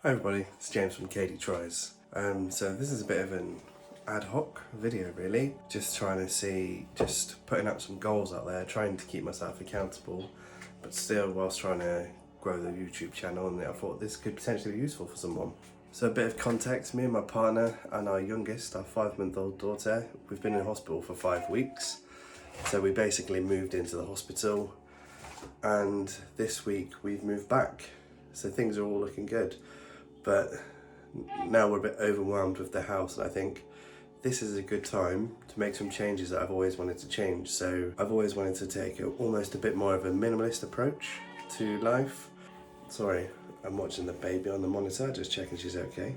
Hi everybody, it's James from Cadey Tries. So this is a bit of an ad hoc video really, just trying to putting up some goals out there, trying to keep myself accountable, but still whilst trying to grow the YouTube channel, and I thought this could potentially be useful for someone. So a bit of context, me and my partner and our youngest, our 5-month-old daughter, we've been in hospital for 5 weeks. So we basically moved into the hospital, and this week we've moved back. So things are all looking good. But now we're a bit overwhelmed with the house, and I think this is a good time to make some changes that I've always wanted to change. So I've always wanted to take almost a bit more of a minimalist approach to life. Sorry, I'm watching the baby on the monitor, just checking she's okay.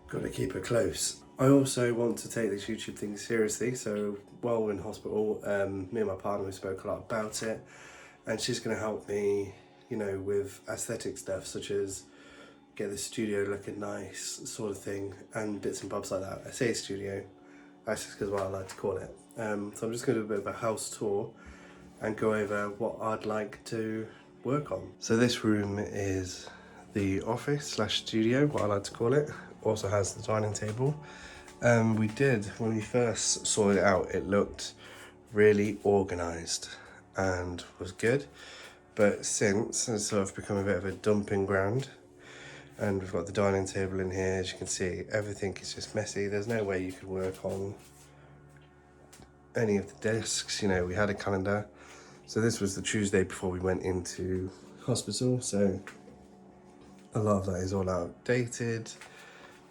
Got to keep her close. I also want to take this YouTube thing seriously, so while we're in hospital, me and my partner, we spoke a lot about it, and she's going to help me, with aesthetic stuff such as get the studio looking nice, sort of thing, and bits and bobs like that. I say studio, that's just because what I like to call it. So I'm just going to do a bit of a house tour and go over what I'd like to work on. So this room is the office slash studio, what I like to call it. Also has the dining table. When we first sorted it out, it looked really organised and was good. But since it's sort of become a bit of a dumping ground, and we've got the dining table in here, as you can see, everything is just messy. There's no way you could work on any of the desks. We had a calendar. So this was the Tuesday before we went into hospital. So a lot of that is all outdated.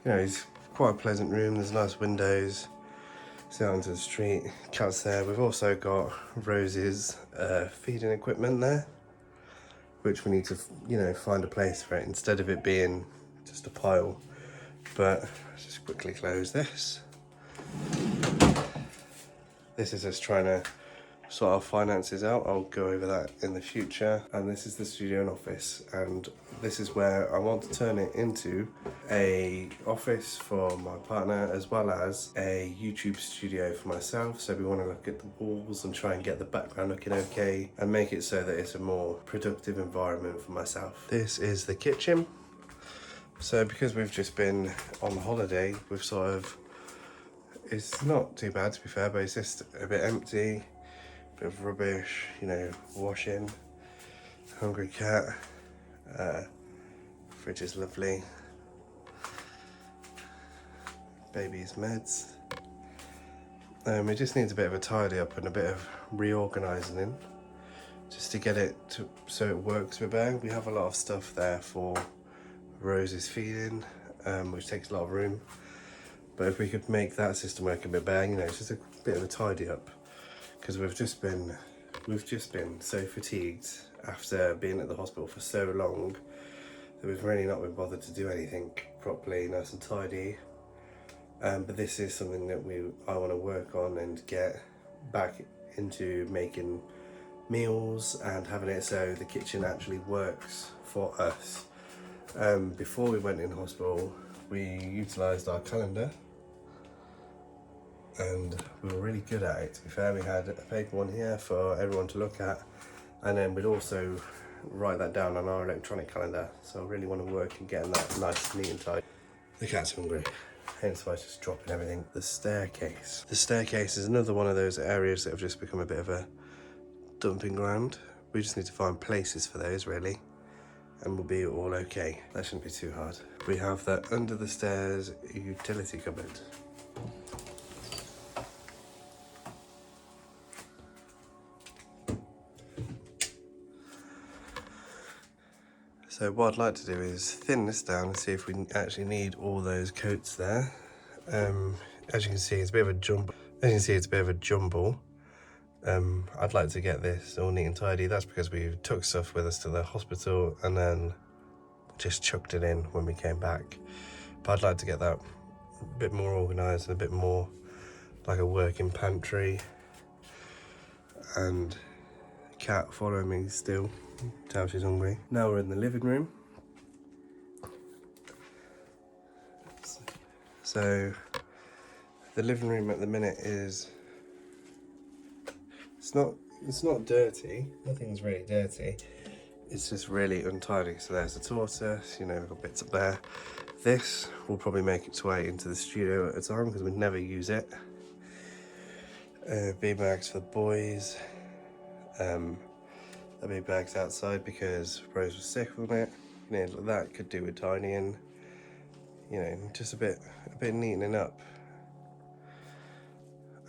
It's quite a pleasant room. There's nice windows. It's out into the street. Cat's there. We've also got Rose's feeding equipment there, which we need to, find a place for it instead of it being just a pile. But let's just quickly close this. This is us trying to sort our finances out. I'll go over that in the future. And this is the studio and office, and this is where I want to turn it into a office for my partner as well as a YouTube studio for myself. So we want to look at the walls and try and get the background looking okay and make it so that it's a more productive environment for myself. This is the kitchen. So because we've just been on holiday, it's not too bad to be fair, but it's just a bit empty. Bit of rubbish, washing, hungry cat, fridge is lovely, baby's meds. It just needs a bit of a tidy up and a bit of reorganising in, just to get it so it works a bit better. We have a lot of stuff there for Rose's feeding, which takes a lot of room, but if we could make that system work a bit better, it's just a bit of a tidy up. Because we've just been so fatigued after being at the hospital for so long that we've really not been bothered to do anything properly, nice and tidy. But this is something that I want to work on and get back into making meals and having it so the kitchen actually works for us. Before we went in hospital, we utilised our calendar, and we were really good at it, to be fair. We had a paper one here for everyone to look at, and then we'd also write that down on our electronic calendar. So I really want to work in getting that nice, neat and tidy. The cat's hungry, hence why it's just dropping everything. The staircase. The staircase is another one of those areas that have just become a bit of a dumping ground. We just need to find places for those, really, and we'll be all okay. That shouldn't be too hard. We have that under the stairs utility cupboard. So what I'd like to do is thin this down and see if we actually need all those coats there. As you can see, it's a bit of a jumble. I'd like to get this all neat and tidy. That's because we took stuff with us to the hospital and then just chucked it in when we came back. But I'd like to get that a bit more organised and a bit more like a working pantry. And cat following me still. Tell she's hungry. Now we're in the living room. So the living room at the minute it's not dirty. Nothing's really dirty. it's just really untidy. So there's the tortoise, you know, we've got bits up there. This will probably make its way into the studio at a time because we never use it. Big bags for the boys. The big bags outside because Rose was sick on it. You know, that could do with tidying. You know, just a bit neatening up.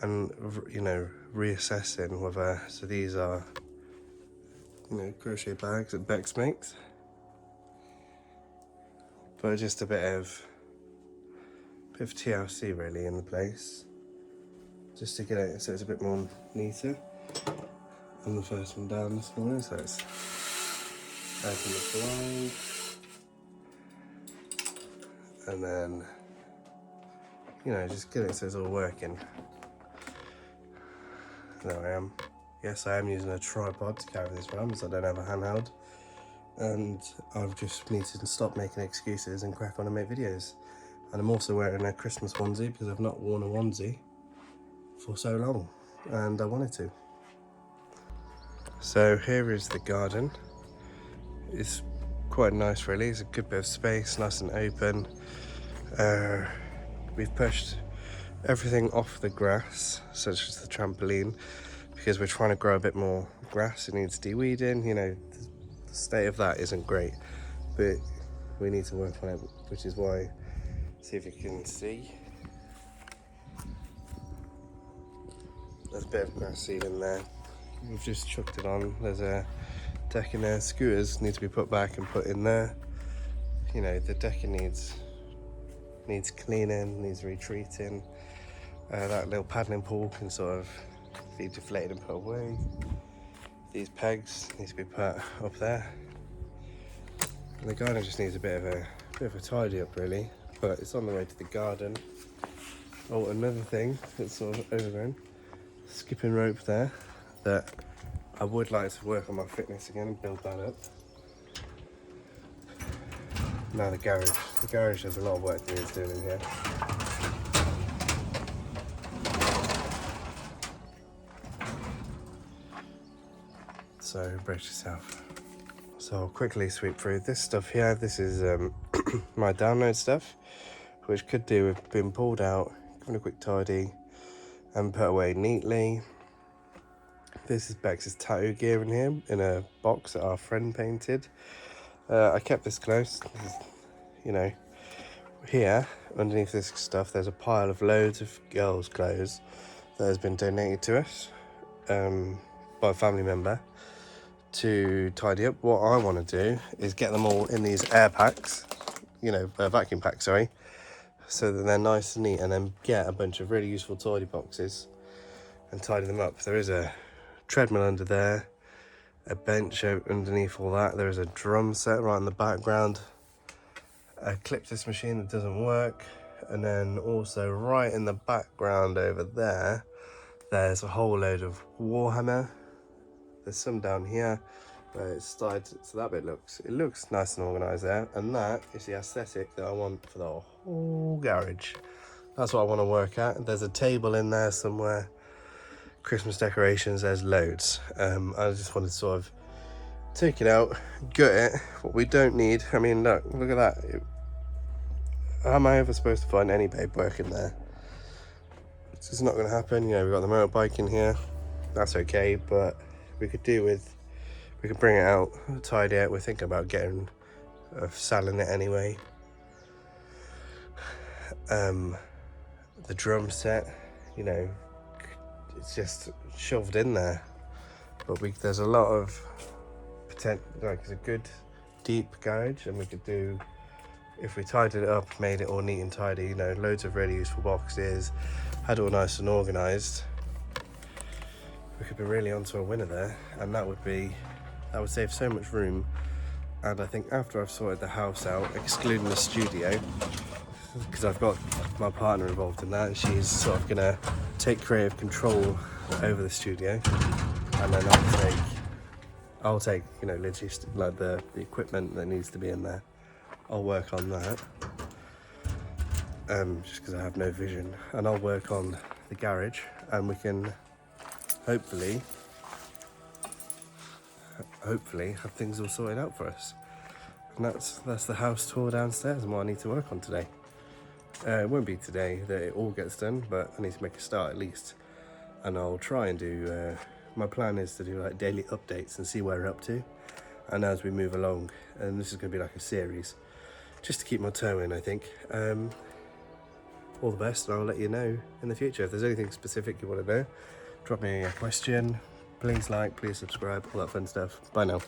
And, you know, reassessing whether, so these are, you know, crochet bags that Bex makes. But just a bit of TLC really in the place. Just to get it so it's a bit more neater. And the first one down this morning, so it's open the blind. And then, you know, just get it so it's all working. There I am. Yes, I am using a tripod to carry this around because I don't have a handheld. And I've just needed to stop making excuses and crack on and make videos. And I'm also wearing a Christmas onesie because I've not worn a onesie for so long. And I wanted to. So here is the garden. It's quite nice really, it's a good bit of space, nice and open. We've pushed everything off the grass, such as the trampoline, because we're trying to grow a bit more grass. It needs de-weeding, you know, the state of that isn't great, but we need to work on it, which is why, see if you can see. There's a bit of grass seed in there. We've just chucked it on. There's a deck in there. Scooters need to be put back and put in there. You know, the decking needs cleaning, needs retreating. That little paddling pool can sort of be deflated and put away. These pegs need to be put up there. And the garden just needs a bit of a tidy up really, but it's on the way to the garden. Oh, another thing that's sort of overgrown. Skipping rope there. That I would like to work on my fitness again and build that up. Now the garage. The garage has a lot of work that needs doing in here. So brace yourself. So I'll quickly sweep through this stuff here. This is my download stuff, which could do with being pulled out, given a quick tidy, and put away neatly. This is Bex's tattoo gear in here, in a box that our friend painted. I kept this close. This is, you know, here, underneath this stuff, there's a pile of loads of girls' clothes that has been donated to us by a family member to tidy up. What I want to do is get them all in these air packs, you know, vacuum packs, sorry, so that they're nice and neat, and then get a bunch of really useful tidy boxes and tidy them up. There is a treadmill under there, a bench underneath all that. There is a drum set right in the background, a clip disc machine that doesn't work, and then also right in the background over there, there's a whole load of Warhammer. There's some down here, but it's started, so that bit looks nice and organised there, and that is the aesthetic that I want for the whole garage. That's what I want to work at. There's a table in there somewhere. Christmas decorations, there's loads. I just want to sort of take it out, gut it. What we don't need, I mean, look at that. How am I ever supposed to find any paperwork in there? It's just not going to happen. You know, we've got the motorbike in here. That's okay, but we could bring it out, tidy it. We're thinking about selling it anyway. The drum set, you know, it's just shoved in there, but there's a lot of potential. Like, it's a good deep garage, and we could do, if we tidied it up, made it all neat and tidy, you know, loads of really useful boxes, had it all nice and organised, we could be really onto a winner there. And that would save so much room. And I think after I've sorted the house out, excluding the studio, because I've got my partner involved in that, and she's sort of gonna take creative control over the studio, and then I'll take you know, logistic, like the equipment that needs to be in there. I'll work on that, just because I have no vision, and I'll work on the garage, and we can hopefully hopefully have things all sorted out for us. And that's the house tour downstairs and what I need to work on today. It won't be today that it all gets done, but I need to make a start at least. And I'll try and do, my plan is to do like daily updates and see where we're up to. And as we move along, and this is going to be like a series, just to keep my toe in, I think. All the best, and I'll let you know in the future. If there's anything specific you want to know, drop me a question. Please like, please subscribe, all that fun stuff. Bye now.